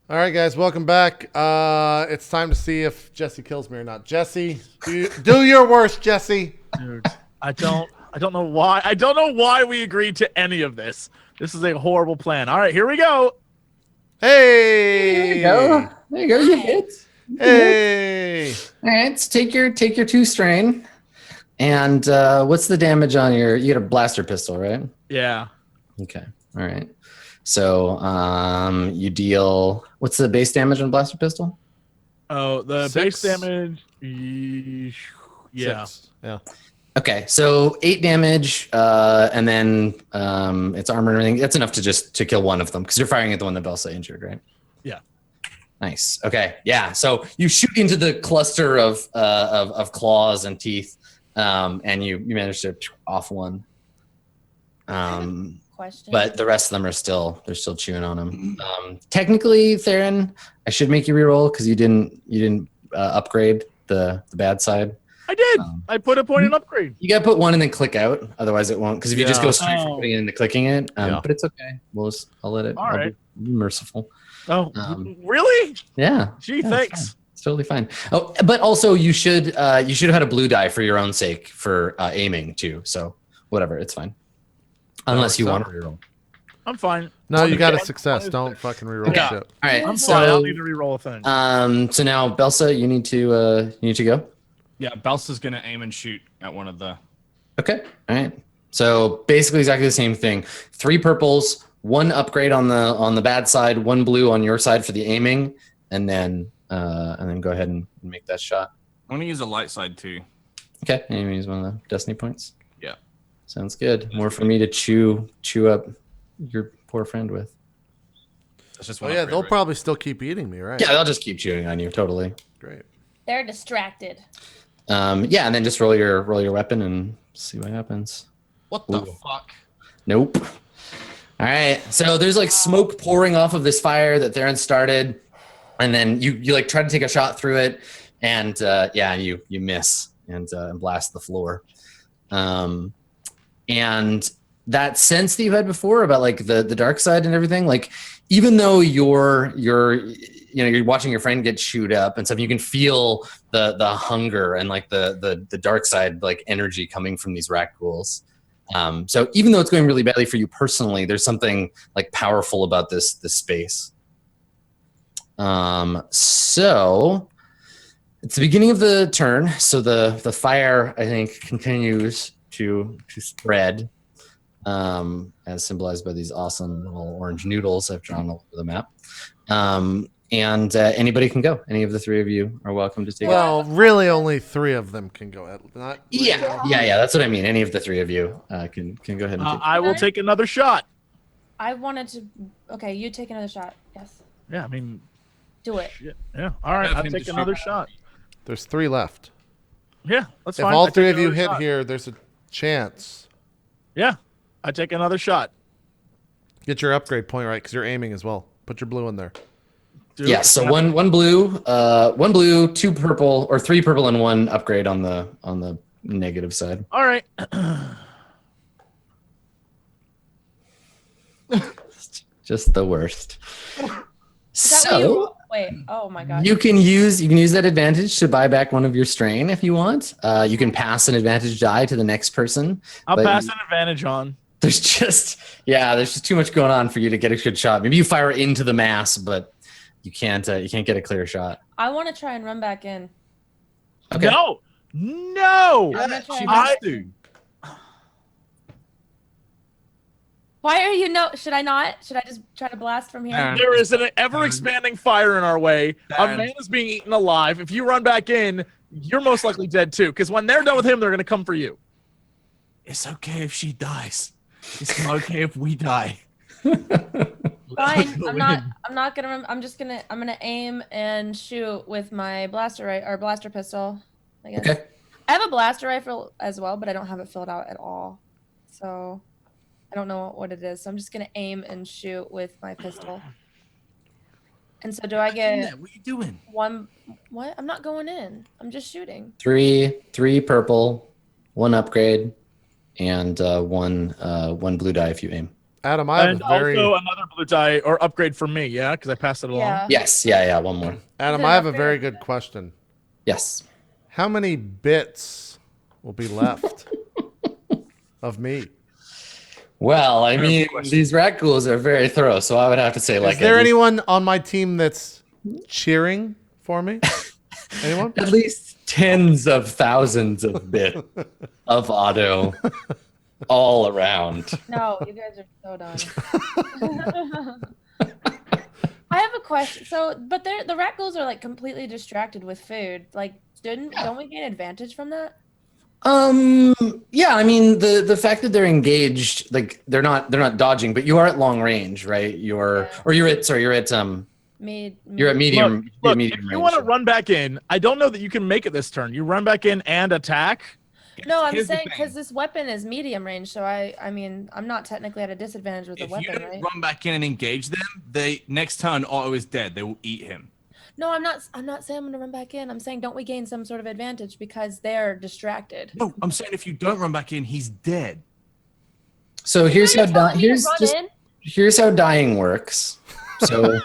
All right, guys, welcome back. It's time to see if Jesse kills me or not. Jesse, do your worst, Jesse. Dude, I don't know why. I don't know why we agreed to any of this. This is a horrible plan. All right, here we go. Hey, There you go. You hit. Hey. All right. So take your 2 strain. And what's the damage on your? You get a blaster pistol, right? Yeah. Okay. All right. So you deal. What's the base damage on blaster pistol? Oh, the 6. base damage. Yeah. 6. Yeah. Okay, so 8 damage, and then it's armor and everything. That's enough to kill one of them because you're firing at the one that Belsa injured, right? Yeah. Nice. Okay. Yeah. So you shoot into the cluster of claws and teeth, and you manage to off one. Question. But the rest of them are still chewing on him. Technically, Theron, I should make you reroll because you didn't upgrade the bad side. I did. I put a point in upgrade. You got to put one and then click out, otherwise it won't. Because if you just go straight from Oh. putting it into clicking it, Yeah. but it's okay. I'll let it. All I'll right. be merciful. Oh, Yeah. really? Gee, Yeah, it's thanks. fine. It's totally fine. Oh, but also you should have had a blue die for your own sake for aiming too. So whatever, it's fine. Unless you so. want to reroll. I'm fine. No, you got a Okay. success. Don't fucking reroll Yeah. shit. All right. I'm so, fine. I don't need to reroll a thing. So now Belsa, you need to go. Yeah, Belsa's gonna aim and shoot at one of the. Okay. All right. So basically exactly the same thing. 3 purples, 1 upgrade on the bad side, 1 blue on your side for the aiming, and then go ahead and make that shot. I'm gonna use a light side too. Okay. And you use one of the destiny points. Yeah. Sounds good. More for me to chew up your poor friend with. That's just Oh one. yeah, upgrade, they'll right? probably still keep eating me, right? Yeah, they'll just keep chewing on you. Totally. Great. They're distracted. Yeah, and then just roll your weapon and see what happens. What the Ooh. fuck? Nope. All right. So there's like smoke pouring off of this fire that Theron started, and then you like try to take a shot through it, and you miss and blast the floor. And that sense that you had before about like the dark side and everything, like even though you're watching your friend get chewed up and stuff, you can feel the hunger and like the dark side like energy coming from these rat ghouls. So even though it's going really badly for you personally, there's something like powerful about this space. So it's the beginning of the turn. So the fire, I think, continues to spread, as symbolized by these awesome little orange noodles I've drawn all over the map. And anybody can go. Any of the 3 of you are welcome to take it. Well, really, only 3 of them can go. Not. Yeah. That's what I mean. Any of the 3 of you can go ahead and take it. I will take another shot. I wanted to. Okay, you take another shot. Yes. Yeah, I mean, Do it. shit. Yeah. All right, Yeah, I'll him take to another shoot. shot. There's 3 left. Yeah, that's If fine. all I 3 take of you another hit shot. here, there's a chance. Yeah, I take another shot. Get your upgrade point right because you're aiming as well. Put your blue in there. Dude, Yeah, so one blue, 2 purple, or 3 purple and 1 upgrade on the negative side. All right. Just the worst. Is that what you So roll? Wait. Oh my god. you can use that advantage to buy back one of your strain if you want. You can pass an advantage die to the next person. I'll But pass an advantage on. There's just too much going on for you to get a good shot. Maybe you fire into the mass, but you can't get a clear shot. I want to try and run back in. Okay. No. I'm gonna try and run Has back- to. Why are you no? Should I not? Should I just try to blast from here? Nah. There is an ever-expanding fire in our way. A Darn. man is being eaten alive. If you run back in, you're most likely dead too. Because when they're done with him, they're gonna come for you. It's okay if she dies. It's not okay if we die. Fine. Go I'm not. in. I'm not gonna. I'm just gonna. I'm gonna aim and shoot with my blaster pistol. I guess. Okay. I have a blaster rifle as well, but I don't have it filled out at all. So I don't know what it is. So I'm just gonna aim and shoot with my pistol. And so do I get What are you doing? one? What? I'm not going in. I'm just shooting. 3 purple, 1 upgrade, and one blue die if you aim. Adam, I have And a very also another blue die or upgrade for me, yeah, because I passed it along. Yeah. Yes. Yeah. One more. Adam, Is it I have a upgrade very or- good question. Yes. How many bits will be left of me? Well, I mean, these rat ghouls are very thorough, so I would have to say, like, Is there anyone on my team that's cheering for me? Anyone? at least tens of thousands of bits of Otto all around. No, you guys are so done. I have a question. So, but the rat ghouls are like completely distracted with food. Like, don't we gain advantage from that? Yeah, I mean, the fact that they're engaged, like they're not dodging, but you are at long range, right? You're at you're at medium Look, medium if you range. want to run back in, I don't know that you can make it this turn. You run back in and attack. No, I'm Here's the saying because thing. this weapon is medium range, so I mean, I'm not technically at a disadvantage with the If you weapon, don't right? run back in and engage them, they next turn Otto is dead. They will eat him. No, I'm not saying I'm gonna run back in. I'm saying don't we gain some sort of advantage because they're distracted. No, I'm saying if you don't run back in, he's dead. So here's You're how telling me to here's run just in? here's how dying works. So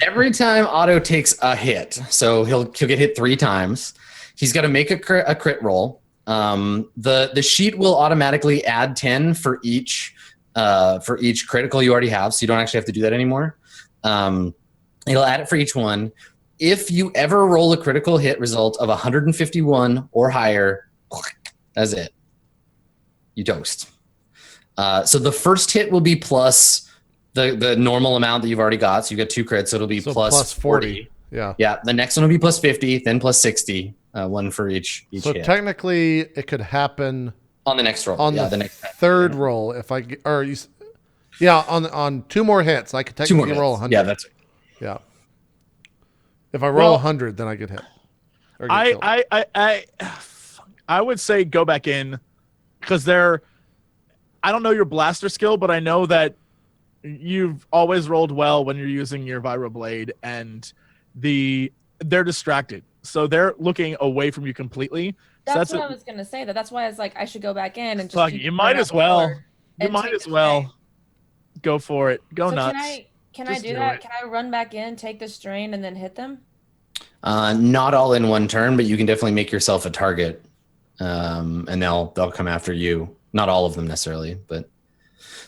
every time Otto takes a hit, so he'll get hit 3 times. He's got to make a crit roll. The sheet will automatically add 10 for each critical you already have, so you don't actually have to do that anymore. It'll add it for each one. If you ever roll a critical hit result of 151 or higher, that's it. You toast. So the first hit will be plus the normal amount that you've already got. So you got 2 crits, so it'll be plus 40. Yeah. Yeah. The next one will be plus 50, then plus 60. One for each So hit. technically, it could happen On the next roll. on the next third roll if I get, or you, yeah, on 2 more hits, I could 2 more technically roll hits. 100. Yeah, that's right. Yeah. If I roll 100, then I get hit. Or get killed. I would say go back in because I don't know your blaster skill, but I know that you've always rolled well when you're using your Viro Blade, and they're distracted. So they're looking away from you completely. That's what I was gonna say. That's why I was like, I should go back in and just. Fuck, keep you might running as well. forward You and might take as the well. strain. Go for it. Go So nuts. can I Just do do that? it. Can I run back in, take the strain, and then hit them? Not all in one turn, but you can definitely make yourself a target, and they'll come after you. Not all of them necessarily, but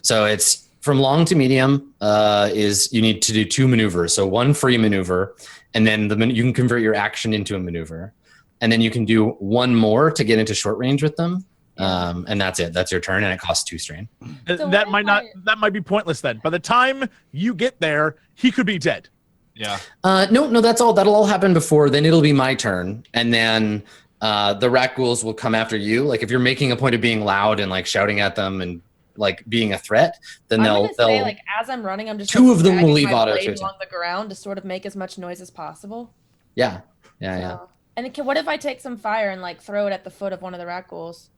so it's from long to medium. Is you need to do 2 maneuvers, so 1 free maneuver, and then you can convert your action into a maneuver, and then you can do 1 more to get into short range with them, and that's it. That's your turn, and it costs 2 strain. So That what might if that might be pointless then. By the time you get there, he could be dead. Yeah. No, that's all. That'll all happen before. Then it'll be my turn, and then the rat ghouls will come after you. Like if you're making a point of being loud and like shouting at them and like being a threat, then I'm they'll gonna say, like, as I'm running, I'm just 2 of them will dragging leave my Otto blade to attack. along the ground to sort of make as much noise as possible. Yeah. So- And what if I take some fire and like throw it at the foot of one of the rat ghouls?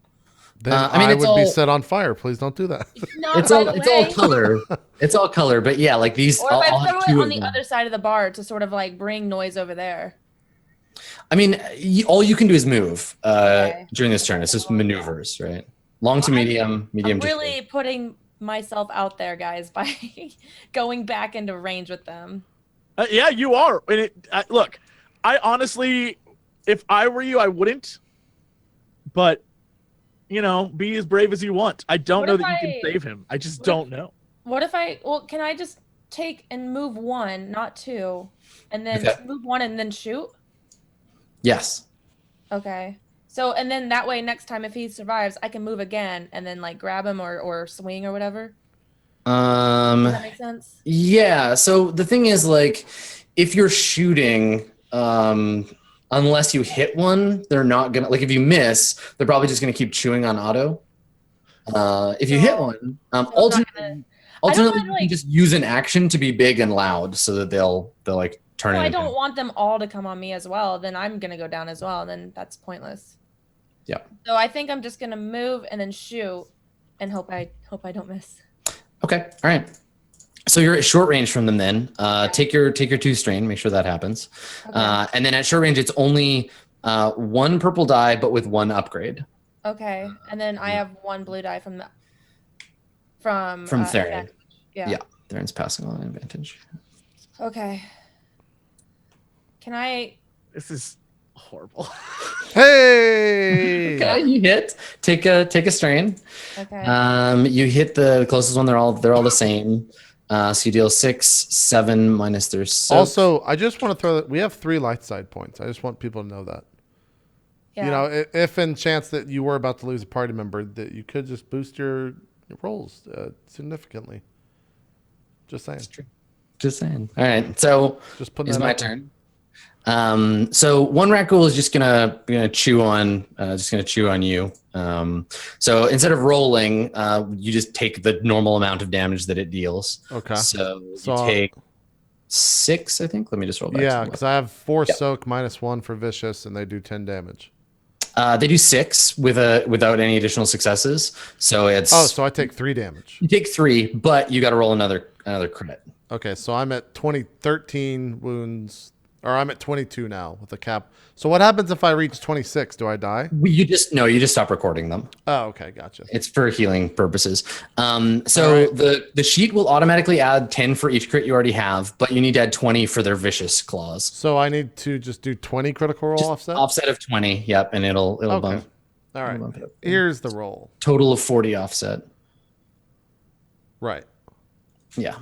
Then I mean, I it's would be all- set on fire. Please don't do that. Not It's right all away. color. It's all color, but yeah, like these. Or if I'll I have throw it 2 on of the them. other side of the bar to sort of like bring noise over there. I mean, all you can do is move Okay. during this turn. It's just maneuvers, right? Long to medium, medium I'm to really short. putting myself out there, guys, by going back into range with them. Yeah, you are. And look, I honestly, if I were you, I wouldn't. But be as brave as you want. I don't What know if that you can I- save him. I just what if- don't know. What if can I just take and move 1, not 2, and then Okay. move 1 and then shoot? Yes. Okay. So, and then that way, next time if he survives, I can move again and then like grab him or swing or whatever. Does that make sense? Yeah. So the thing is, like, if you're shooting, unless you hit one, they're not gonna like. If you miss, they're probably just gonna keep chewing on Otto. If you hit one, I'm not ultimately, I don't wanna, you can like- just use an action to be big and loud, so that they'll like turn No, it. I into- don't want them all to come on me as well. Then I'm gonna go down as well. And then that's pointless. Yeah. So I think I'm just gonna move and then shoot, and hope I don't miss. Okay. All right. So you're at short range from them then. Take your 2 strain, make sure that happens. Okay. And then at short range, it's only 1 purple die, but with 1 upgrade. Okay. And then I have 1 blue die from that. From Theron. advantage. Yeah. Yeah, Theron's passing on advantage. Okay. Can I? This is horrible. Hey. Okay, you hit. Take a strain. Okay. You hit the closest one. They're all the same. So you deal 6, 7 minus their soak. Also, I just want to throw that we have 3 light side points. I just want people to know that. Yeah. You know, if in chance that you were about to lose a party member, that you could just boost your rolls significantly. Just saying. Just saying. All right, so Just putting it's that my out there. turn. So one rat ghoul is just gonna chew on you. So instead of rolling, you just take the normal amount of damage that it deals. Okay. So you So take 6, I think. Let me just roll back. Yeah, to the because I have 4 Yep. soak minus 1 for vicious, and they do 10 damage. They do 6 without any additional successes. So it's So I take 3 damage. you take 3, but you got to roll another crit. Okay, so I'm at 13 wounds, or I'm at 22 now with a cap. So what happens if I reach 26? Do I die? You just stop recording them. Oh, okay, gotcha. It's for healing purposes. So All right. the sheet will automatically add 10 for each crit you already have, but you need to add 20 for their vicious claws. So I need to just do 20 critical roll Just offset? offset of 20. Yep, and it'll Okay. bump. All right. bump it up. Here's the roll. Total of 40 offset. Right. Yeah.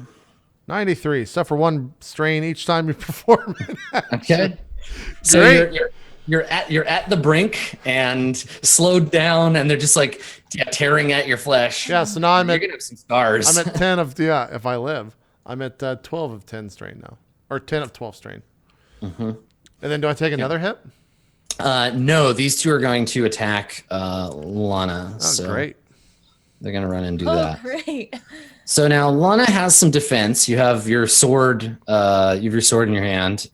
93. Suffer 1 strain each time you perform an action. Okay. So Great. you're at the brink and slowed down, and they're just like tearing at your flesh. Yeah, so now I'm You're at gonna have some scars. I'm at 10 of if I live. I'm at 12 of 10 strain now. Or 10 of 12 strain. Mm-hmm. And then do I take another hit? No, these two are going to attack Lana. Oh, so great. they're gonna run and do Oh, that. great. So now Lana has some defense. You have your sword. You have your sword in your hand.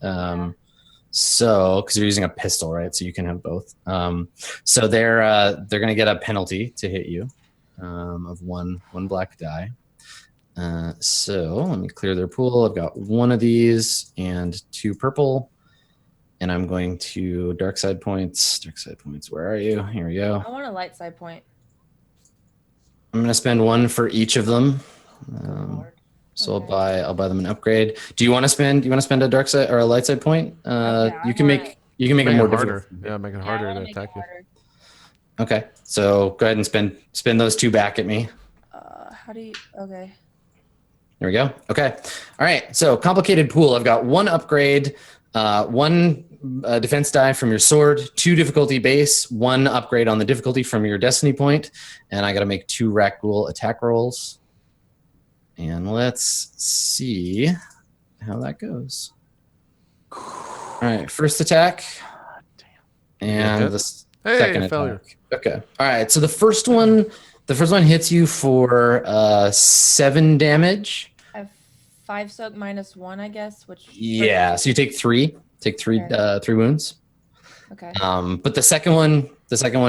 So because you're using a pistol, right? So you can have both. So they're gonna get a penalty to hit you of one black die. So let me clear their pool. I've got 1 of these and 2 purple. And I'm going to dark side points. Dark side points, where are you? Here we go. I want a light side point. I'm gonna spend 1 for each of them. Lord. So Okay. I'll buy them an upgrade. Do you want to spend a dark side or a light side point? I You can make it Make more it harder. difficult. Yeah, make it Yeah, I harder wanna to make it attack you. harder. Okay. So go ahead and spend those 2 back at me. How do you? Okay. There we go. Okay. All right. So complicated pool. I've got 1 upgrade, 1 defense die from your sword, 2 difficulty base, 1 upgrade on the difficulty from your destiny point, and I got to make 2 Rakghoul attack rolls. And let's see how that goes. All right. First attack. And the Hey, second failure. attack. Okay. All right. So the first one hits you for 7 damage. I have 5 soak minus 1, I guess. Which. Yeah. So you take 3. Take 3 Okay. 3 wounds. Okay. But the second one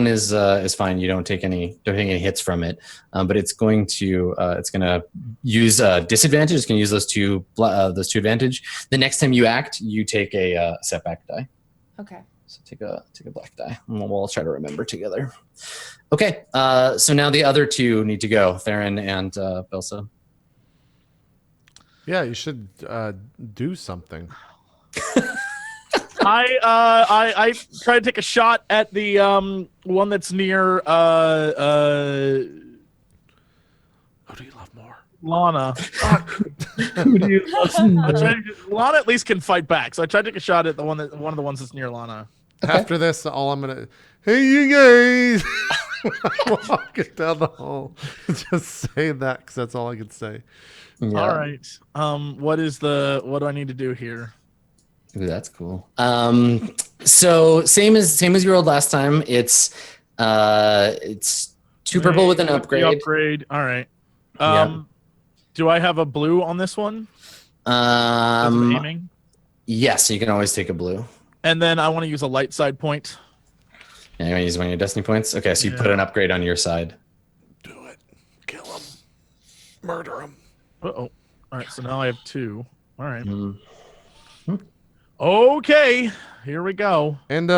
is fine. You don't take any hits from it. But it's going to use disadvantage. It's going to use those two advantage. The next time you act, you take a setback die. Okay. So take a black die. We'll try to remember together. Okay. So now the other 2 need to go. Theron and Belsa. Yeah, you should do something. I try to take a shot at the one that's near Who do you love more? Lana. Who do you Lana at least can fight back, so I tried to take a shot at one of the ones that's near Lana. After this, all I'm gonna, hey you guys, walking down the hall, just say that because that's all I can say. Yeah. All right. What do I need to do here? Ooh, that's cool. So same as you rolled last time. It's 2 purple with an upgrade. The upgrade. All right. Yeah. Do I have a blue on this one? Aiming. Yes, you can always take a blue. And then I want to use a light side point. Yeah, you want to use one of your destiny points? Okay, so you put an upgrade on your side. Do it, kill him, murder him. Uh-oh. All right, so now I have 2. All right. Mm-hmm. Okay, here we go. And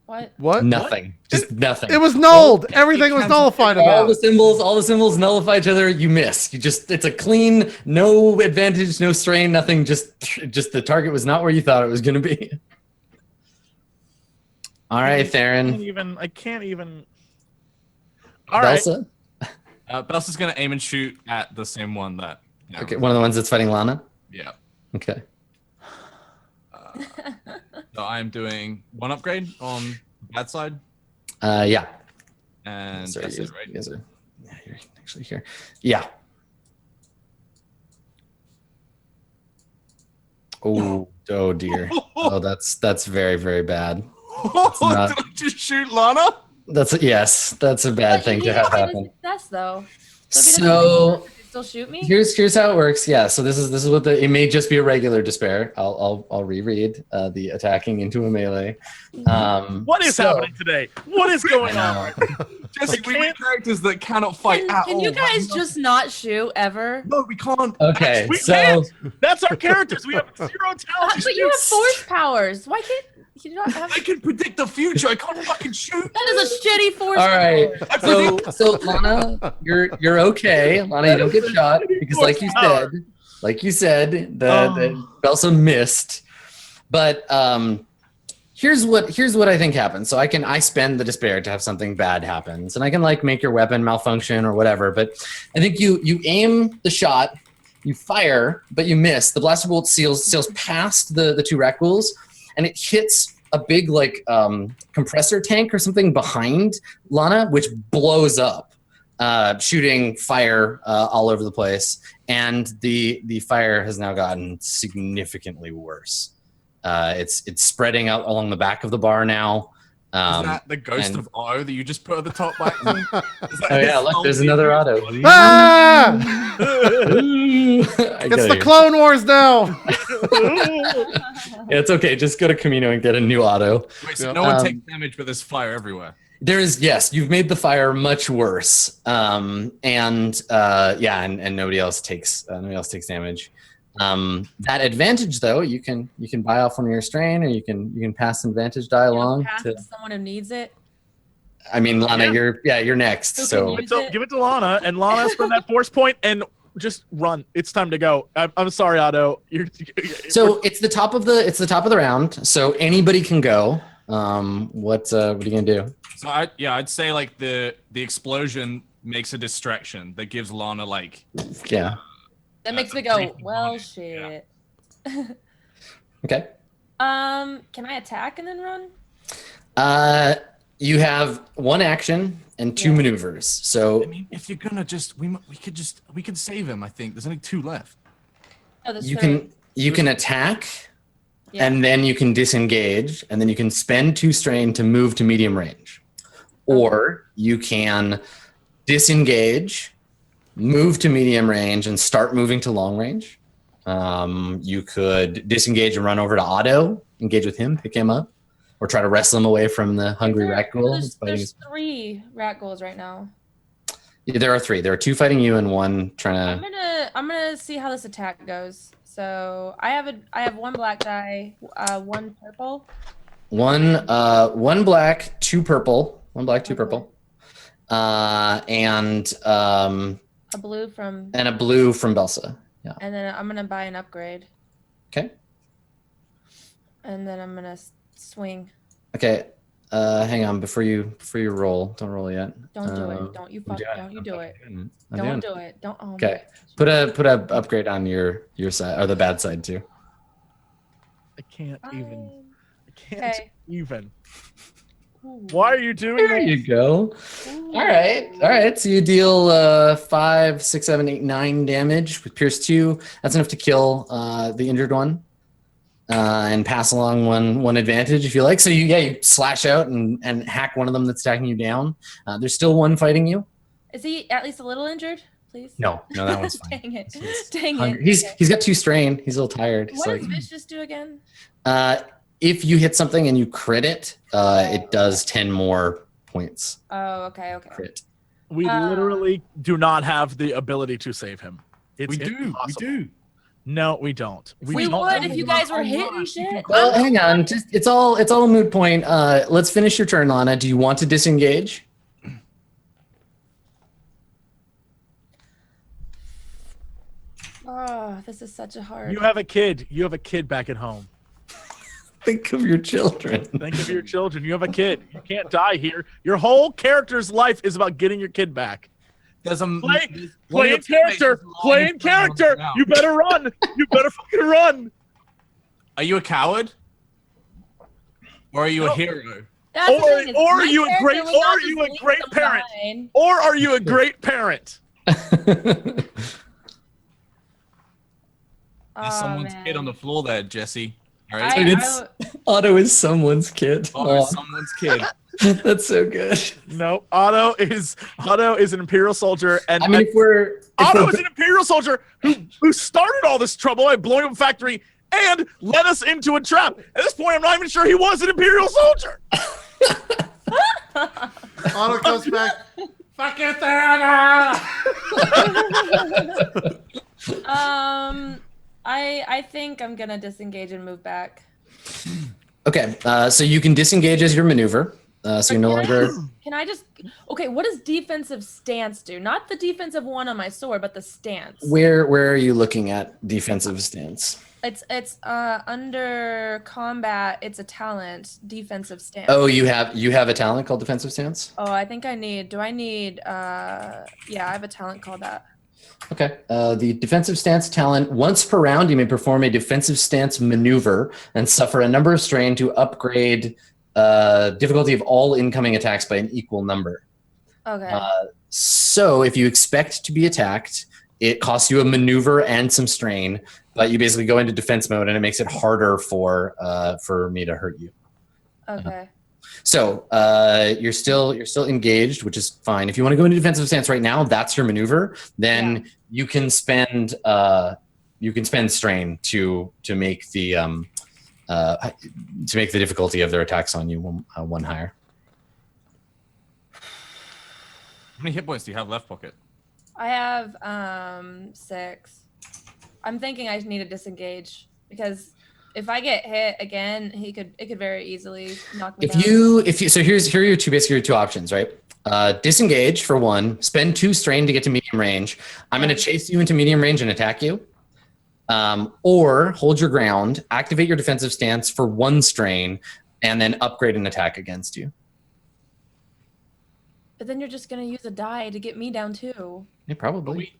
What? What? Nothing. Just nothing. It was nulled. Everything was nullified in all the that. symbols nullify each other. You miss. It's a clean, no advantage, no strain, nothing. Just the target was not where you thought it was going to be. All right, Theron. I can't even. All right. Belsa. Belsa's gonna aim and shoot at the same one that. Yeah, Okay, one of the ones that's fighting Lana. Yeah. Okay. So I'm doing 1 upgrade on that side, Yeah. and Sorry, that's you it, right? guys are. Yeah, you're actually here. Yeah. Oh dear. Oh, that's very, very bad. not- Did I just shoot Lana? That's a bad thing to have happen. Success though. So, if he doesn't So success, does he still shoot me? here's how it works. Yeah. So this is what it may just be a regular despair. I'll reread the attacking into a melee. What is happening today? What is going I on? know. Jesse, we need characters that cannot fight at Can all. you guys just not shoot ever? No, we can't. Okay. We So can't. That's our characters. We have 0 talent. But you have force powers. Why can't you not have? I can predict the future. I can't fucking shoot. That is a shitty force. all right. power. So Lana, you're okay. Lana, you don't get shot because like you said, the Belsa missed. But here's what I think happens. So I spend the despair to have something bad happens, and I can like make your weapon malfunction or whatever. But I think you aim the shot, you fire, but you miss. The blaster bolt sails past the 2 rat ghouls, and it hits a big like compressor tank or something behind Lana, which blows up, shooting fire all over the place. And the fire has now gotten significantly worse. It's spreading out along the back of the bar now. Is that the ghost of Otto that you just put at the top back? Oh yeah, look, there's another Otto. Ah! It's the Clone Wars now. Yeah, it's okay. Just go to Camino and get a new Otto. Wait, so no one takes damage, but there's fire everywhere. There is, yes, you've made the fire much worse, and nobody else takes damage. That advantage, though, you can buy off one of your strain, or you can pass an advantage die along pass to to someone who needs it. I mean, Lana, Yeah. you're next. Who can So use So give it to Lana, and Lana spend that force point and just run. It's time to go. I'm sorry, Otto. it's the top of the round. So anybody can go. What are you gonna do? So I'd say like the explosion makes a distraction that gives Lana like Yeah. That makes me go, well, shit. Okay. Can I attack and then run? You have 1 action and 2 maneuvers. So I mean, if you're gonna we could save him. I think there's only 2 left. Oh, that's you true. can attack, Yeah. and then you can disengage, and then you can spend 2 strain to move to medium range, or you can disengage, move to medium range, and start moving to long range. You could disengage and run over to Otto, engage with him, pick him up, or try to wrestle him away from the hungry rat ghoul. There's 3 rat ghouls right now. Yeah, there are 3. There are 2 fighting you and 1 trying to. I'm gonna see how this attack goes. So I have 1 black die, 1 purple. 1 black, 2 purple. 1 black, 2 purple. And A blue from. a blue from Belsa. Yeah. And then I'm gonna buy an upgrade. Okay. And then I'm gonna swing. Okay. Hang on before you roll. Don't roll yet. Don't do it. Don't you fuck. Don't you do it. Don't do it. Don't. Oh Okay. Put a upgrade on your side or the bad side too. I can't even. I can't Okay. even. Ooh. Why are you doing There that? you go. Ooh. All right. So you deal 5, 6, 7, 8, 9 damage with Pierce 2. That's enough to kill the injured one, and pass along one advantage if you like. So you slash out and hack one of them that's attacking you down. There's still 1 fighting you. Is he at least a little injured? Please. No, that one's fine. Dang it. Dang Hungry. it. Okay. He's got 2 strain. He's a little tired. What So does Vicious do again? if you hit something and you crit it, it does 10 more points. Oh, okay. Crit. We literally do not have the ability to save him. It's We do. impossible. We do. No, we don't. We don't would have if you to guys were run. hitting shit. Well, hang on. Just it's all a moot point. Let's finish your turn, Lana. Do you want to disengage? Oh, this is such a hard. You have a kid. You have a kid back at home. Think of your children. Think of your children. You have a kid. You can't die here. Your whole character's life is about getting your kid back. There's a Play in character. Play in character. You better run. You better fucking run. Are you a coward? Or are you a hero? That's the thing, is Or are my you a character great? would Or not are just you a leave great them parent? behind. Or are you a great parent? There's Oh, someone's man. kid on the floor there, Jesse. All I- right. Otto is someone's kid. Or someone's kid. That's so good. No, Otto is an Imperial soldier, and I mean, if Otto we're is an Imperial soldier who started all this trouble by blowing up a factory and led us into a trap. At this point, I'm not even sure he was an Imperial soldier. Otto goes back. Fuck it, I think I'm gonna disengage and move back. okay, so you can disengage as your maneuver. So you're no longer. Can I just? Okay, what does defensive stance do? Not the defensive one on my sword, but the stance. Where are you looking at defensive stance? It's under combat. It's a talent, defensive stance. Oh, you have a talent called defensive stance. Oh, I think I need. Do I need? Yeah, I have a talent called that. Okay. The defensive stance talent. Once per round, you may perform a defensive stance maneuver and suffer a number of strain to upgrade difficulty of all incoming attacks by an equal number. Okay. So if you expect to be attacked, it costs you a maneuver and some strain, but you basically go into defense mode and it makes it harder for me to hurt you. Okay. So you're still engaged, which is fine. If you want to go into defensive stance right now, that's your maneuver. Then you can spend strain to make the difficulty of their attacks on you one higher. How many hit points do you have left, Pocket? I have 6. I'm thinking I need to disengage because if I get hit again, it could very easily knock me down. Here are your two options, right? Disengage for 1, spend 2 strain to get to medium range. I'm going to chase you into medium range and attack you. Or hold your ground, activate your defensive stance for 1 strain, and then upgrade an attack against you. But then you're just gonna use a die to get me down too. Yeah, probably.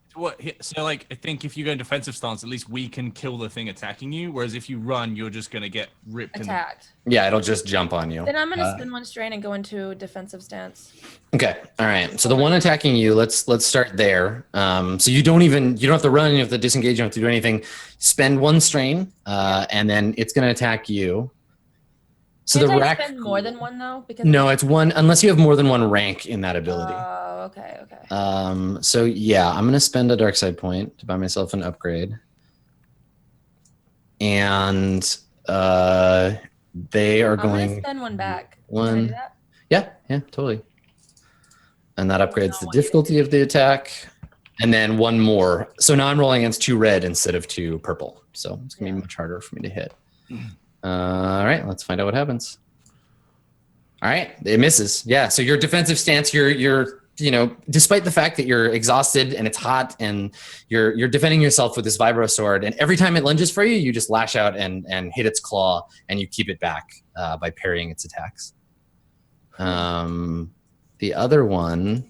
So like, I think if you go in defensive stance, at least we can kill the thing attacking you. Whereas if you run, you're just gonna get ripped. Attacked. Yeah, it'll just jump on you. Then I'm gonna spend 1 strain and go into defensive stance. Okay. All right. So the one attacking you, let's start there. So you don't have to run, you have to disengage, you don't have to do anything. Spend 1 strain, and then it's gonna attack you. So Can't the I rack. spend more than 1 though? Because No, it's 1 unless you have more than 1 rank in that ability. Oh, okay. So yeah, I'm gonna spend a dark side point to buy myself an upgrade. And they are I'm going gonna spend 1 back. one- Can I do that? Yeah, totally. And that upgrades know the what you difficulty of the attack. And then 1 more. So now I'm rolling against 2 red instead of 2 purple. So it's gonna be much harder for me to hit. All right, let's find out what happens. All right, it misses. Yeah, so your defensive stance, you're despite the fact that you're exhausted and it's hot and you're defending yourself with this vibro sword, and every time it lunges for you, you just lash out and hit its claw, and you keep it back by parrying its attacks. The other one,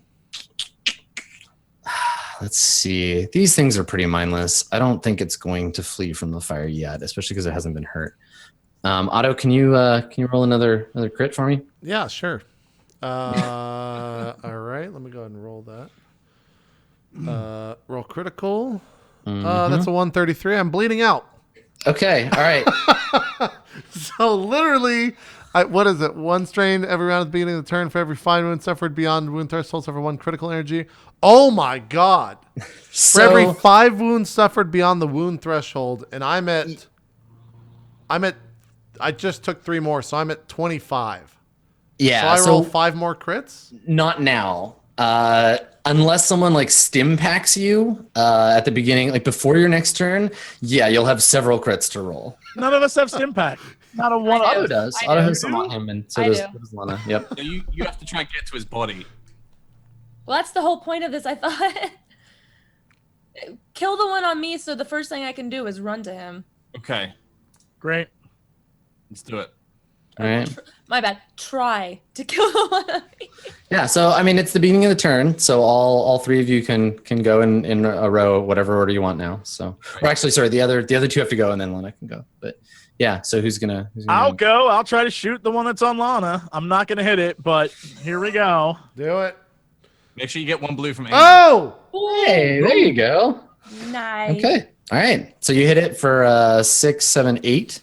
let's see. These things are pretty mindless. I don't think it's going to flee from the fire yet, especially because it hasn't been hurt. Otto, can you roll another crit for me? Yeah, sure. All right, let me go ahead and roll that. Roll critical. That's a 133. I'm bleeding out. Okay, all right. So literally, what is it? 1 strain every round at the beginning of the turn for every fine wound suffered beyond wound threshold, suffer 1 critical energy. Oh my god! For every 5 wounds suffered beyond the wound threshold, and I just took 3 more, so I'm at 25. Yeah, So I roll 5 more crits? Not now. Unless someone like stim packs you at the beginning, like before your next turn, yeah, you'll have several crits to roll. None of us have stim pack. Not a one. I do. Otto does. I Otto do. has some on him, and so I does do. Lana. Yep. So you have to try and get to his body. Well, that's the whole point of this. I thought kill the one on me, so the first thing I can do is run to him. Okay, Great. let's do it. All right. My bad. Try to kill the one on me. Yeah. So I mean, it's the beginning of the turn, so all three of you can go in a row, whatever order you want now. So, or actually, sorry, the other two have to go, and then Lana can go. But yeah. So who's gonna I'll go. I'll try to shoot the one that's on Lana. I'm not gonna hit it, but here we go. Do it. Make sure you get one blue from Amy. Oh! Hey, there you go. Nice. Okay. All right. So you hit it for 6, 7, 8.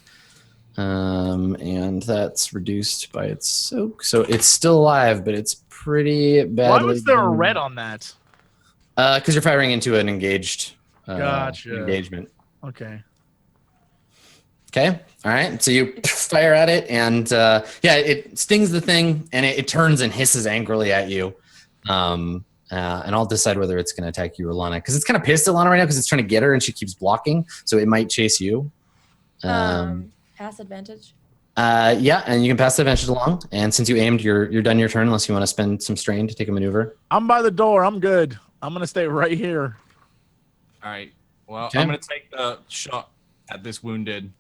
And that's reduced by its soak. So it's still alive, but it's pretty badly. Why was there a burned. red on that? Because you're firing into an engaged Gotcha. engagement. Okay. Okay. All right. So you fire at it, and it stings the thing, and it turns and hisses angrily at you. And I'll decide whether it's going to attack you or Lana, because it's kind of pissed at Lana right now because it's trying to get her, and she keeps blocking, so it might chase you. Pass advantage. Yeah, and you can pass the advantage along. And since you aimed, you're done your turn unless you want to spend some strain to take a maneuver. I'm by the door. I'm good. I'm gonna stay right here. All right. Well, Okay. I'm gonna take the shot at this wounded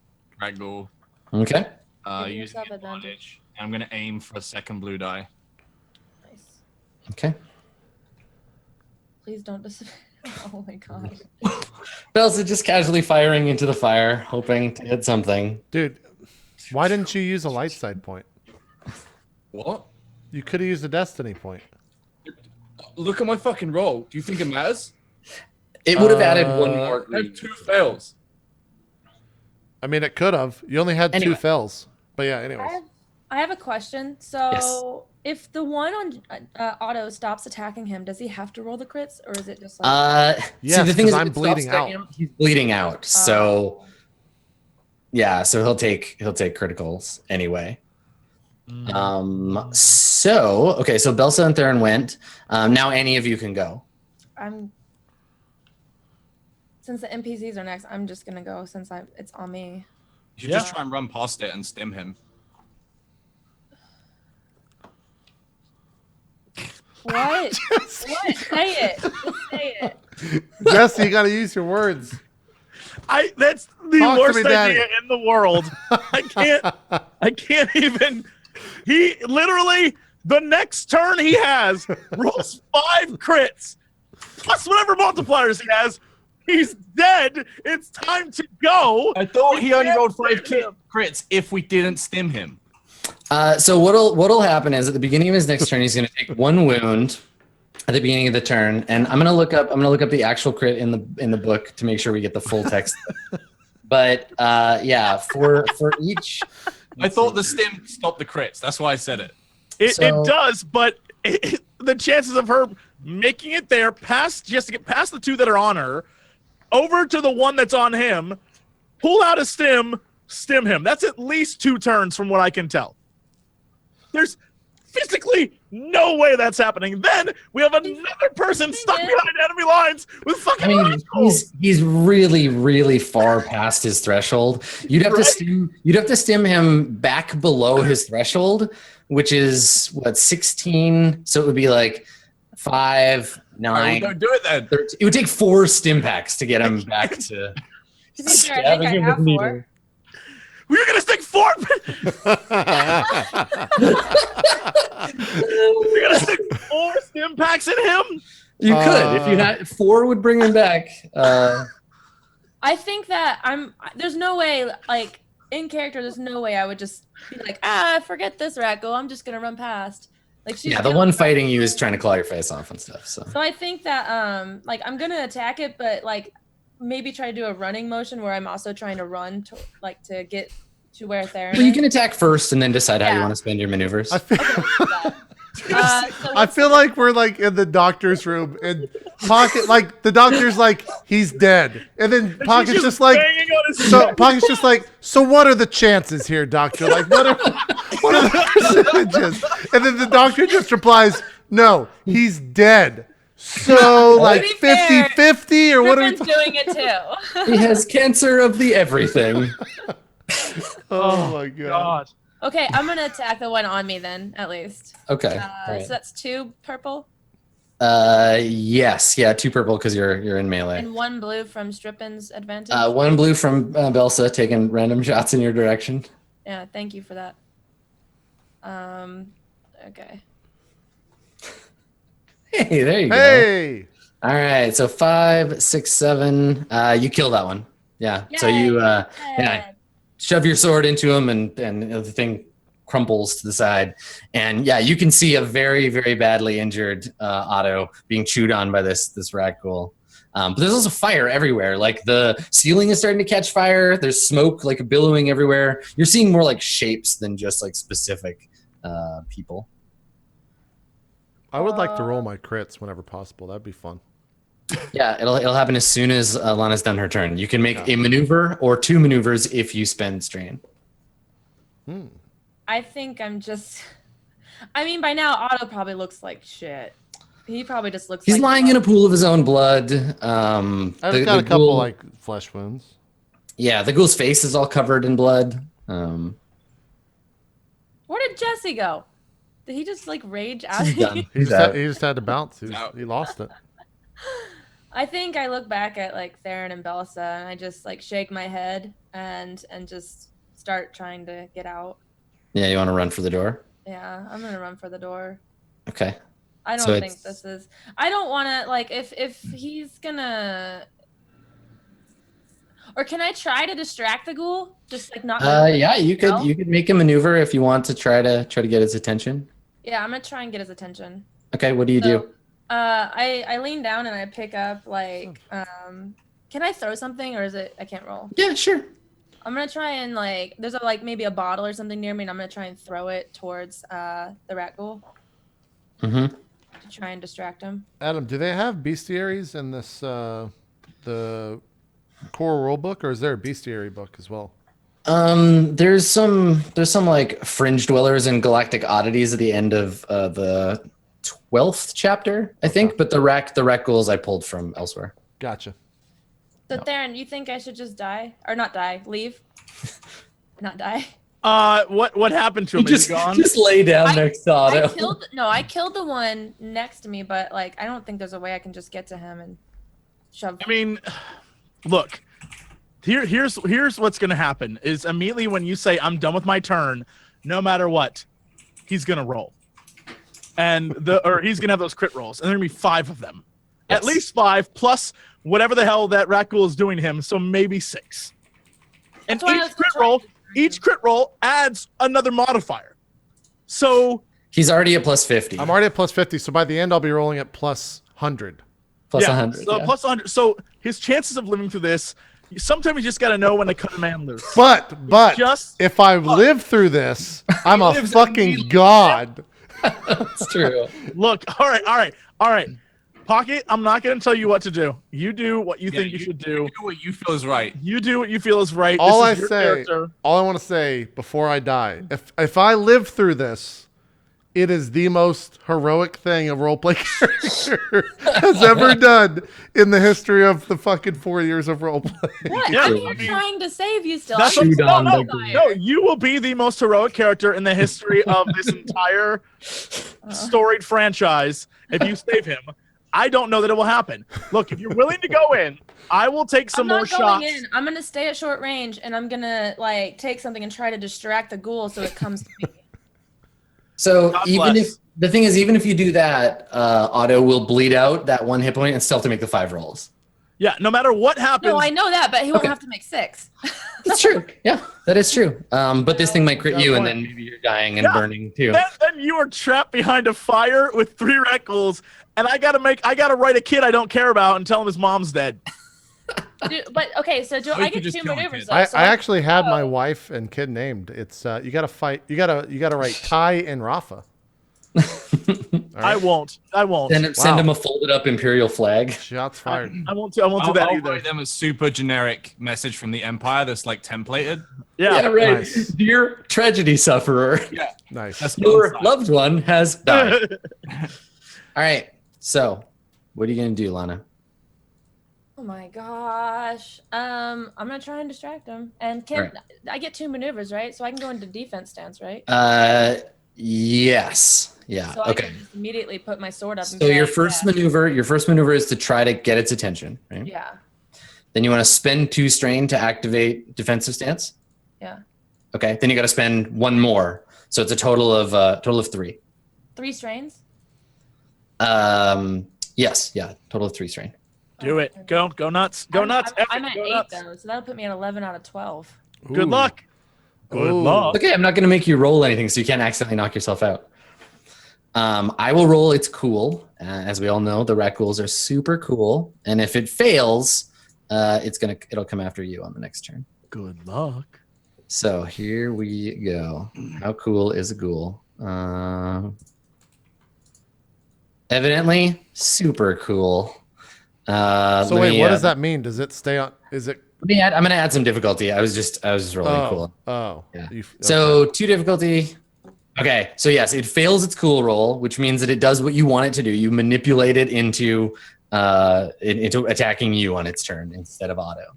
ragdoll. Okay. Give Using yourself advantage. I'm gonna aim for a second blue die. Nice. Okay. Please don't disappear. Oh my god. Bells are just casually firing into the fire, hoping to hit something. Dude, why didn't you use a light side point? What? You could have used a destiny point. Look at my fucking roll. Do you think it matters? It would have added one more I have green. 2 fails. I mean, it could have. You only had 2 Anyway. fails. But yeah, anyways. I have a question. So, if the one on Otto stops attacking him, does he have to roll the crits, or is it just like? Yes, see, the thing 'cause is, if I'm it stops bleeding attacking out. him, he's bleeding out. So Oh. yeah, so he'll take criticals anyway. So okay, so Belsa and Theron went. Now any of you can go. Since the NPCs are next, I'm just gonna go since it's on me. You should Yeah. just try and run past it and stim him. What? What? Say it. Just say it. Jesse, you got to use your words. That's the Talk to worst me, Daddy. idea in the world. I can't even. He literally, the next turn he has, rolls 5 crits, plus whatever multipliers he has. He's dead. It's time to go. I thought he only can't rolled 5 stim him. crits if we didn't stim him. So what'll happen is at the beginning of his next turn, he's going to take 1 wound at the beginning of the turn, and I'm going to look up the actual crit in the book to make sure we get the full text. But yeah, for each. I thought the stim stopped the crits. That's why I said it. It So- does, but the chances of her making it there past, she has to get past the 2 that are on her, over to the one that's on him, pull out a stim him. That's at least 2 turns from what I can tell. There's physically no way that's happening. Then we have another person stuck behind enemy lines with fucking I mean, radicals. he's really, really far past his threshold. You'd have to stim him back below his threshold, which is what, 16. So it would be like 5, All right, 9. well, don't do it then. 13. It would take 4 stim packs to get him back to. To be fair, I think I have 4. We're gonna stick 4. We're gonna stick 4 stim packs in him. You could if you had 4 would bring him back. I think that there's no way, like, in character, there's no way I would just be like, forget this Racco, I'm just gonna run past. Like, she's Yeah, the gonna- one fighting you is trying to claw your face off and stuff. So So I think that like I'm gonna attack it, but like maybe try to do a running motion where I'm also trying to run to get to where Theron well, you is. can attack first and then decide how you Yeah. want to spend your maneuvers. I feel, So I feel like we're like in the doctor's room and Pocket, like the doctor's like, he's dead. And then Pocket's just like, banging on his so neck. Pocket's just like, so what are the chances here, doctor? Like, what are the percentages? And then the doctor just replies, no, he's dead. So like be fair, 50-50 or what are we Strippin's doing it too. He has cancer of the everything. Oh my god. Okay, I'm gonna attack the one on me then, at least. Okay. So that's 2 purple Yes. Yeah, 2 purple because you're in melee. and 1 blue from Strippin's advantage. 1 blue from Belsa taking random shots in your direction. Yeah, thank you for that. Okay. Hey, there you go. Hey. All right, so 5, 6, 7. You kill that one. Yeah. So you shove your sword into him, and the thing crumples to the side. And yeah, you can see a very, very badly injured Otto being chewed on by this rat ghoul. But there's also fire everywhere. Like the ceiling is starting to catch fire. There's smoke like billowing everywhere. You're seeing more like shapes than just like specific people. I would like to roll my crits whenever possible. That'd be fun. Yeah, it'll happen as soon as Lana's done her turn. You can make a maneuver or 2 maneuvers if you spend strain. I think I'm just. I mean, by now Otto probably looks like shit. He probably just looks. He's like lying in a pool of his own blood. I've got a couple like flesh wounds. Yeah, the ghoul's face is all covered in blood. Where did Jesse go? Did he just like rage out? He's done. He just had to bounce. He lost it. I think I look back at like Theron and Belsa, and I just like shake my head and just start trying to get out. Yeah, you want to run for the door? Yeah, I'm gonna run for the door. Okay. I don't think this is. I don't want to like if he's gonna. Or can I try to distract the ghoul? Just like not. Yeah, you could make a maneuver if you want to try to get his attention. Yeah, I'm gonna try and get his attention. Okay, what do you do? I lean down and I pick up like can I throw something, or is it I can't roll? Yeah, sure. I'm gonna try and like there's like maybe a bottle or something near me, and I'm gonna try and throw it towards the rat ghoul. Mm-hmm. To try and distract him. Adam, do they have bestiaries in this the core rule book, or is there a bestiary book as well? There's some like fringe dwellers and galactic oddities at the end of the 12th chapter, I think, but the rat ghouls I pulled from elsewhere. Gotcha. So Theron, you think I should just die or not die? Leave? Not die. What happened to him? Just lay down next to Otto. I killed the one next to me, but like I don't think there's a way I can just get to him and shove. I mean, look. Here's what's gonna happen is immediately when you say I'm done with my turn, no matter what, he's gonna roll. And he's gonna have those crit rolls, and there's gonna be 5 of them. Yes. At least 5 plus whatever the hell that rat ghoul is doing to him, so maybe 6. And each crit roll adds another modifier. So he's already at plus 50. I'm already at plus 50, so by the end I'll be rolling at plus 100. Plus 100. So plus 100. So his chances of living through this, sometimes you just got to know when to cut a man loose. But if I live through this, I'm a fucking god. That's true. Look, all right. Pocket, I'm not going to tell you what to do. You do what you think you should do. You do what you feel is right. You do what you feel is right. All I want to say before I die, if I live through this, it is the most heroic thing a roleplay character has ever done in the history of the fucking 4 years of roleplay. What? Yeah, I'm here trying to save you still. That's no, you will be the most heroic character in the history of this entire storied franchise if you save him. I don't know that it will happen. Look, if you're willing to go in, I will take some more shots. I'm gonna stay at short range, and I'm gonna like take something and try to distract the ghoul so it comes to me. So even if you do that, Otto will bleed out that 1 hit point and still have to make the 5 rolls. Yeah, no matter what happens. No, I know that, but he won't have to make 6. That's true. Yeah, that is true. But this thing might crit you, and then maybe you're dying and burning too. Then you are trapped behind a fire with 3 rat ghouls, and I gotta write a kid I don't care about and tell him his mom's dead. But okay, so I get 2 maneuvers. Though, I actually had my wife and kid named. It's you gotta fight. You gotta write Ty and Rafa. Right. I won't. Send him a folded up Imperial flag. Shots fired. I won't do that I'll either. write them a super generic message from the Empire that's like templated. Yeah, right. Nice. Dear tragedy sufferer. Yeah. Nice. Your loved one has died. All right. So What are you gonna do, Lana? Oh my gosh. I'm gonna try and distract him. And can Right. I get 2 maneuvers, right? So I can go into defense stance, right? Yes. Yeah. So I Okay. can just immediately put my sword up. And So be your like, first yeah. maneuver is to try to get its attention, right? Yeah. Then you want to spend 2 strain to activate defensive stance. Yeah. Okay. Then you got to spend 1 more, so it's a total of 3. 3 strains. Yes. Yeah. Total of 3 strain. Do it. Go nuts. Go nuts. I'm at Go 8 nuts. though, so that'll put me at 11 out of 12. Good Ooh. luck. Good Ooh. luck. Okay. I'm not going to make you roll anything, so you can't accidentally knock yourself out. I will roll. It's cool. As we all know, the rat ghouls are super cool, and if it fails, it'll come after you on the next turn. Good luck. So here we go. How cool is a ghoul? Evidently, super cool. So wait, what does that mean? Does it stay on? Is it? I'm gonna add some difficulty. I was just rolling cool. Oh. Yeah. Okay. So 2 difficulty. Okay, so yes, it fails its cool roll, which means that it does what you want it to do. You manipulate it into attacking you on its turn instead of Otto.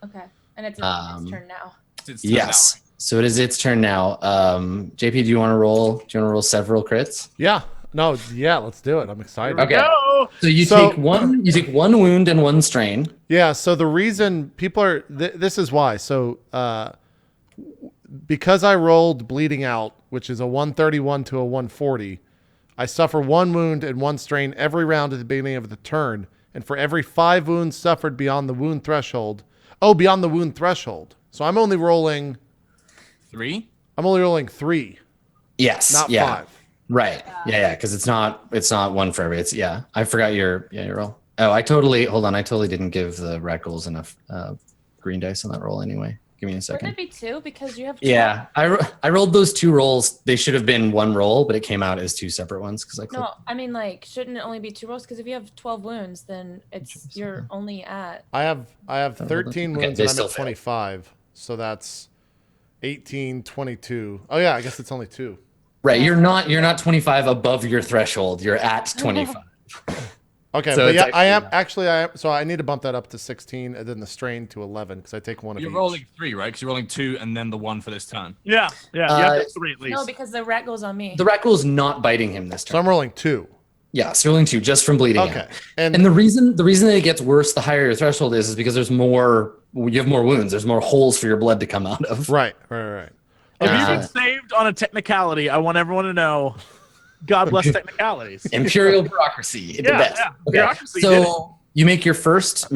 Okay. And it's its turn now. It's turn Yes. So it is its turn now. JP, do you want to roll? Do you want to roll several crits? Yeah. No. Yeah. Let's do it. I'm excited. Okay. Go. So you take one wound and 1 strain. Yeah. So the reason people are this is why. So because I rolled bleeding out, which is a 131 to a 140, I suffer 1 wound and 1 strain every round at the beginning of the turn, and for every 5 wounds suffered beyond the wound threshold. Oh, beyond the wound threshold. So I'm only rolling 3. 3, Yes. not yeah. 5. Right. Yeah. Because it's not 1 for every. I forgot your roll. Oh, I totally didn't give the rat ghouls enough green dice on that roll anyway. Give me a second. Wouldn't it be 2 because you have 12? Yeah, I rolled those 2 rolls. They should have been 1 roll, but it came out as 2 separate ones because I clicked. No, I mean like shouldn't it only be 2 rolls? Because if you have 12 wounds, then you're only at. I have 13 Okay, wounds they and I'm still at fail. 25. So that's 18, 22. Oh yeah, I guess it's only 2. Right, you're not 25 above your threshold. You're at 25. Okay, So but it's yeah, I am. So I need to bump that up to 16 and then the strain to 11 because I take 1 of You're each. rolling 3, right? Because you're rolling 2 and then the 1 for this turn. Yeah. You have to 3 at least. No, because the rat goes on me. The rat ghoul's not biting him this So turn. I'm rolling 2. Yeah, so you're rolling 2 just from bleeding Okay, out. and And the reason that it gets worse the higher your threshold is because you have more wounds. There's more holes for your blood to come out of. right. If you've been saved on a technicality, I want everyone to know, God bless technicalities. Imperial bureaucracy, the best. Yeah. Okay. Bureaucracy did it. So you make your first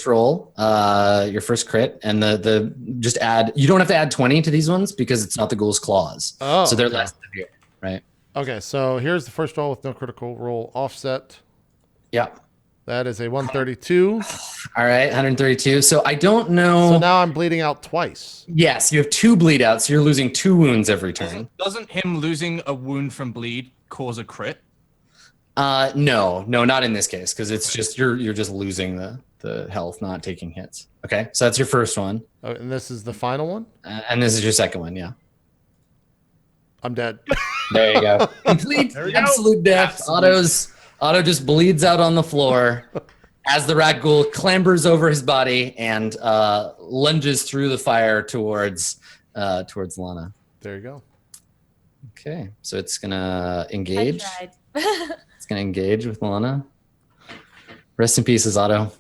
roll, your first crit, and the just add. You don't have to add 20 to these ones because it's not the ghoul's claws. Oh, so they're okay. less severe, right? Okay, so here's the first roll with no critical roll offset. Yeah. That is a 132. All right, 132. So I don't know. So now I'm bleeding out twice. Yes, you have 2 bleed outs. So you're losing 2 wounds every turn. Doesn't him losing a wound from bleed cause a crit? No, not in this case because it's just you're just losing the health, not taking hits. Okay, so that's your first one, Oh, and this is the final one. and this is your second one. Yeah. I'm dead. There you go. Complete There we go. absolute death. Otto just bleeds out on the floor as the rat ghoul clambers over his body and lunges through the fire towards Lana. There you go. Okay, so it's gonna I engage. tried. It's gonna engage with Lana. Rest in peace, Otto.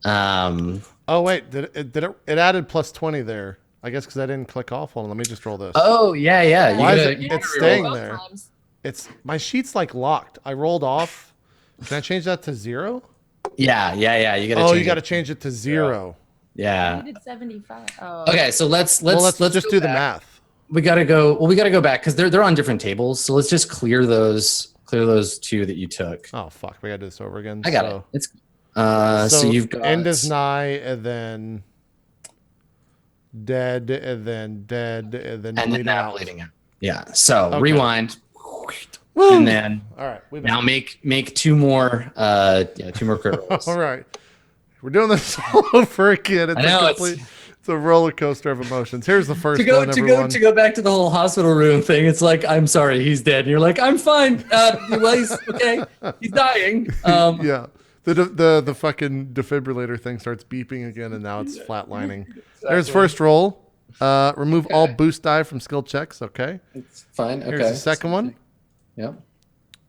Oh wait, it added plus 20 there? I guess because I didn't click off. Hold on, let me just roll this. Oh yeah. You Why is gotta- it- you it's gotta staying reroll. Both there. times. It's my sheet's like locked. I rolled off. Can I change that to 0? Yeah. You gotta. Oh, change you got to it. change it to 0. Yeah. You did 75. Oh. Okay, so let's Let's just go do the back. math. We gotta go back because they're on different tables. So let's just clear those 2 that you took. Oh fuck, we got to do this over again. I got it. It's so you've got end is nigh, and then dead, and then dead, and then and then bleeding now out. bleeding out. Yeah. So Okay. rewind, Woo! and then All right, we now make 2 more 2 more crit rolls. All right, we're doing this all over again. It's I know, a it's- complete. It's a roller coaster of emotions. Here's the first To go one, everyone. to go back to the whole hospital room thing, it's like I'm sorry, he's dead. And you're like I'm fine. Well, he's okay. He's dying. Yeah, The fucking defibrillator thing starts beeping again, and now it's flatlining. There's first roll. Remove all boost die from skill checks. Okay. It's fine. Okay. Here's the second one. Yep.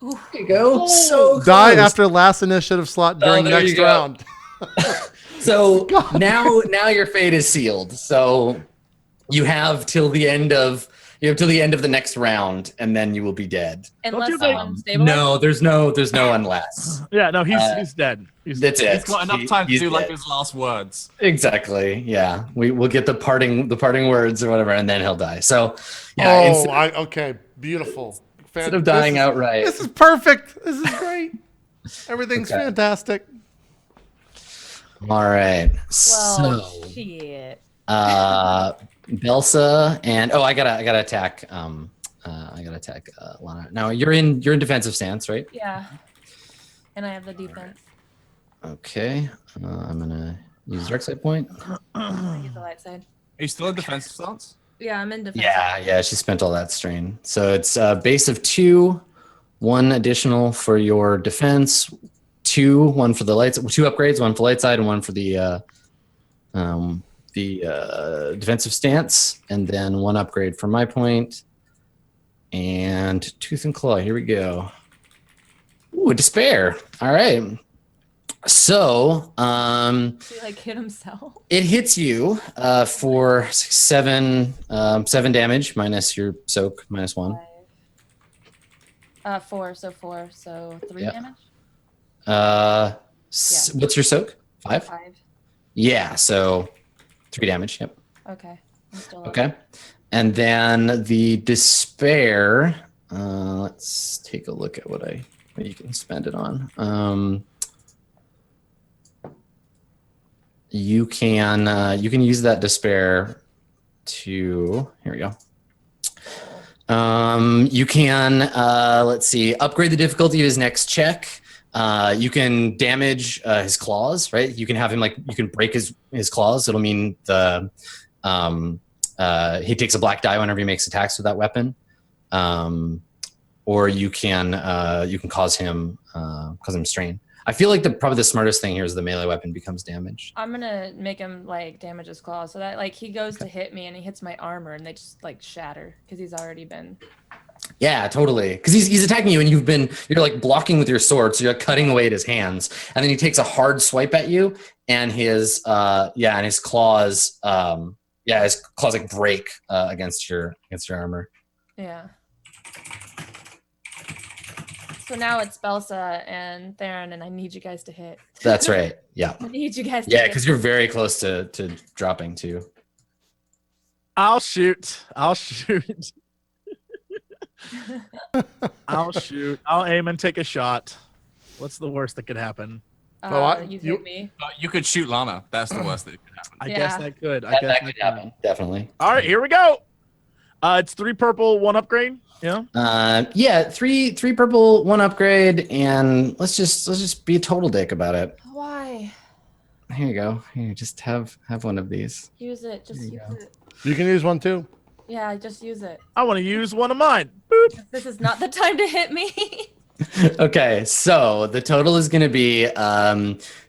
There you go. So close. Die after last initiative slot during there you next go. round. So now your fate is sealed. So you have till the end of the next round, and then you will be dead. Unless someone stabilizes? No, there's no unless. Yeah, no, he's dead. That's it. He's got enough time to do like dead. his last words. Exactly. Yeah, we'll get the parting words or whatever, and then he'll die. So Yeah. Okay. Beautiful. Instead of dying outright. This is perfect. This is great. Everything's fantastic. All right. Well, So shit. Belsa and I gotta attack Lana. Now you're in defensive stance, right? Yeah. And I have the defense. Okay. I'm gonna use dark side point. Use the light side. Are you still in defensive stance? Yeah, I'm in defense. Yeah, she spent all that strain. So it's a base of 2, 1 additional for your defense, 1 for the lights, 2 upgrades, 1 for light side and 1 for the defensive stance, and then 1 upgrade for my point, and tooth and claw. Here we go. Ooh, despair. All right. So, Did he like hit himself? it hits you for 7 damage minus your soak minus 1. 4, so 4, so 3 Yeah. damage. What's your soak? 5? 5. Yeah, so 3 damage. Yep. Okay. I'm still up. Okay. And then the despair. Let's take a look at what you can spend it on. You can use that despair to, here we go. You can let's see, upgrade the difficulty of his next check. You can damage his claws, right? You can have him you can break his claws. It'll mean he takes a black die whenever he makes attacks with that weapon. Or you can cause him strain. I feel like probably the smartest thing here is the melee weapon becomes damaged. I'm gonna make him damage his claws so that he goes to hit me and he hits my armor and they just shatter because he's already been. Yeah, totally. Because he's attacking you and you're blocking with your sword, so you're cutting away at his hands, and then he takes a hard swipe at you, and his claws break against your armor. Yeah. So now it's Belsa and Theron, and I need you guys to hit. That's right. Yeah. I need you guys to Yeah, hit. because you're very close to dropping too. I'll shoot. I'll shoot. I'll aim and take a shot. What's the worst that could happen? You hit me. You could shoot Lana. That's the worst that could happen. I Yeah. guess that could. That could happen. Definitely. All right, here we go. It's 3 purple, 1 upgrade. Yeah. 3 purple, 1 upgrade, and let's just be a total dick about it. Why? Here you go. Here, just have one of these. Use it. Just There you use it. You can use one too. Yeah, just use it. I want to use one of mine. Boop. This is not the time to hit me. Okay, so the total is going to be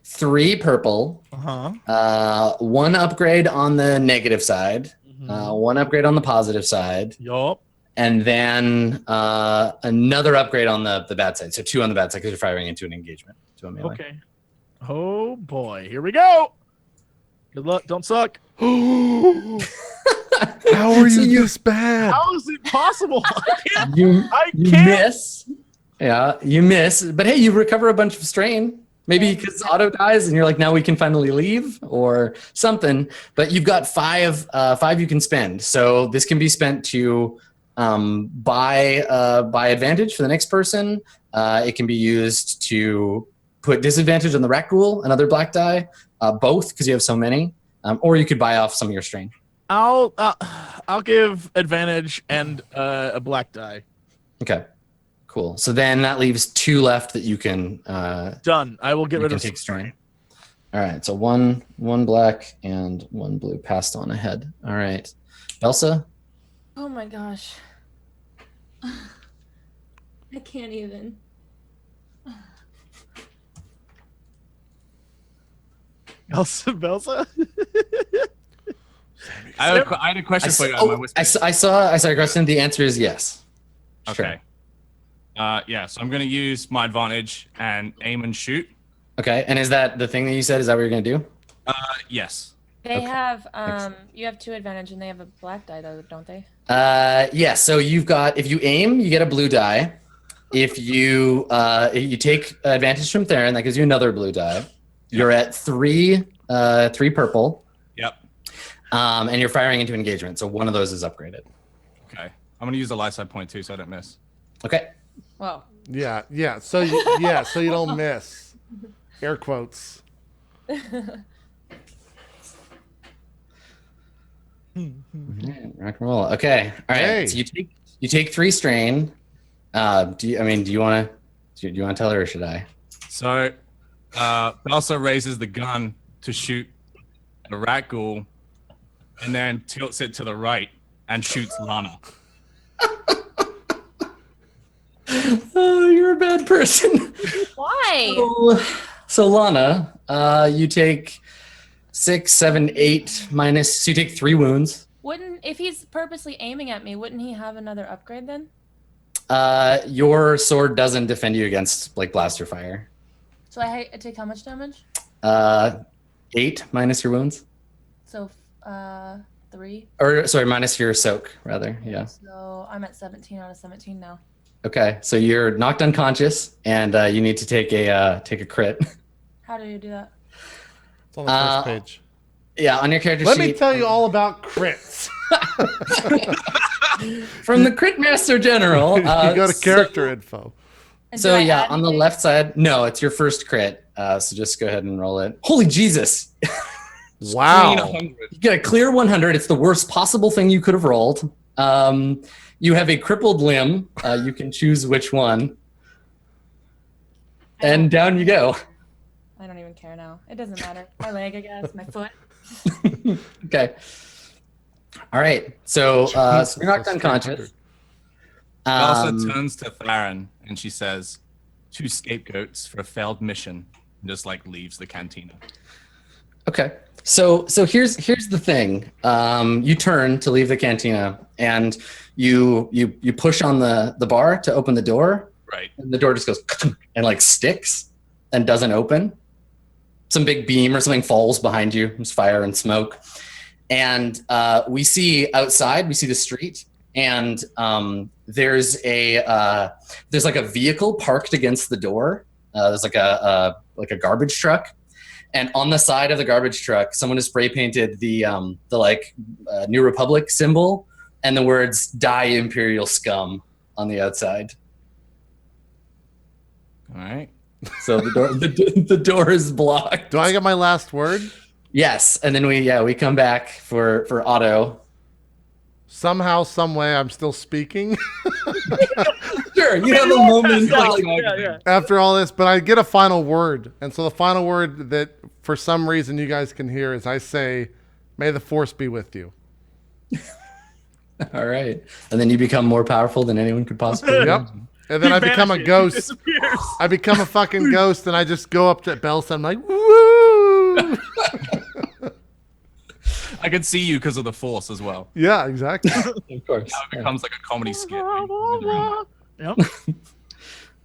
3 purple, 1 upgrade on the negative side, 1 upgrade on the positive side, Yup. and then another upgrade on the bad side. So 2 on the bad side because you're firing into an engagement. To a melee. Okay. Oh boy, here we go. Good luck. Don't suck. How are you this bad? How is it possible? You I you can't. miss. Yeah, you miss. But hey, you recover a bunch of strain. Maybe because Otto dies and you're like, now we can finally leave or something. But you've got 5 you can spend. So this can be spent to buy advantage for the next person. It can be used to put disadvantage on the rat ghoul, another black die, both because you have so many. Or you could buy off some of your strain. I'll give advantage and a black die. Okay, cool. So then that leaves 2 left that you can Done. I will get rid of take strain. All right, so one black and 1 blue passed on ahead. All right, Elsa. Oh my gosh. I can't even. Belsa? I had a question for you. on my whisper. I saw your question. The answer is yes. Okay. Yeah, so I'm going to use my advantage and aim and shoot. Okay, and is that the thing that you said? Is that what you're gonna do? Yes. They Okay. have you have 2 advantage and they have a black die though, don't they? Yeah. So you've got, if you aim, you get a blue die. If you take advantage from Theron, that gives you another blue die. You're at 3 purple. Yep. And you're firing into engagement. So one of those is upgraded. Okay. I'm going to use the light side point too, so I don't miss. Okay. Whoa. Yeah. So you don't miss. Air quotes. Rock and roll. Okay. All right. Hey. So you take 3 strain. Do you want to tell her, or should I? So, Belsa raises the gun to shoot a rat ghoul, and then tilts it to the right and shoots Lana. Oh, you're a bad person. Why? So Lana, you take 6, 7, 8 minus. So you take 3 wounds. If he's purposely aiming at me, wouldn't he have another upgrade then? Your sword doesn't defend you against like blaster fire. So I take how much damage? 8 minus your wounds. So 3. Or sorry, minus your soak rather. Yeah. So I'm at 17 out of 17 now. Okay, so you're knocked unconscious, and you need to take a crit. How do you do that? It's on the first page. Yeah, on your character Let sheet. me tell you all about crits. From the Crit Master General. You go to character info. And So do I yeah, add on the anything? left side, no, it's your first crit. So just go ahead and roll it. Holy Jesus! Clean Wow. 100. You get a clear 100. It's the worst possible thing you could have rolled. You have a crippled limb. You can choose which one. And down you go. I don't even care now. It doesn't matter. My leg, I guess. My foot. Okay. All right. So, so you're knocked unconscious. Belsa turns to Theron and she says, 2 scapegoats for a failed mission, and just like leaves the cantina. Okay. So here's the thing. You turn to leave the cantina, and you push on the bar to open the door, Right. and the door just goes and like sticks and doesn't open. Some big beam or something falls behind you. There's fire and smoke, and we see outside. We see the street, and there's like a vehicle parked against the door. There's like a garbage truck. And on the side of the garbage truck, someone has spray painted the New Republic symbol and the words "Die Imperial Scum" on the outside. All right. So the door is blocked. Do I get my last word? Yes, and then we come back for Otto. Somehow, some way, I'm still speaking Sure, you have a moment. Yeah. after all this, but I get a final word. And so the final word that for some reason you guys can hear is I say, "May the force be with you." All right, and then you become more powerful than anyone could possibly. Yep. imagine. And then He I become a vanishes. He ghost. disappears. I become a fucking ghost, and I just go up to Belsa. I'm like, woo! I could see you because of the force as well. Yeah, exactly. Of course. Now it becomes like a comedy skit. Yep.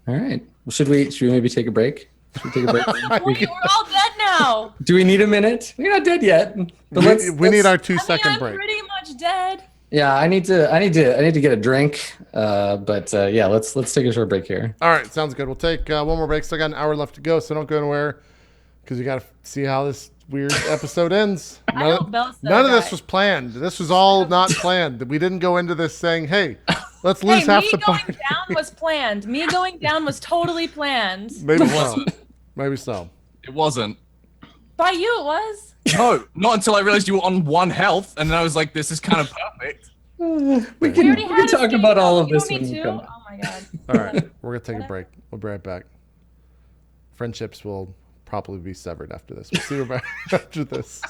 All right. Well, should we maybe take a break? Should we take a break? Wait, we're all dead now. Do we need a minute? We're not dead yet. But we need our I 2-second I'm break. pretty much dead. Yeah, I need to get a drink. But yeah, let's take a short break here. All right, sounds good. We'll take one more break. Still got an hour left to go, so don't go anywhere because you got to see how this weird episode ends. I hope Belsa None of this died. was planned. This was all not planned. We didn't go into this saying, "Hey, let's lose half me the going party." down was planned. Me going down was totally planned. Maybe It so. wasn't. Maybe so. It wasn't. By you, it was. No, not until I realized you were on 1 health, and then I was like, "This is kind of perfect." We can already had a talk state about all though. of You this don't when need we to. come back. Oh my god. All right, we're gonna take a break. We'll be right back. Friendships will probably be severed after this. We'll see you back after this.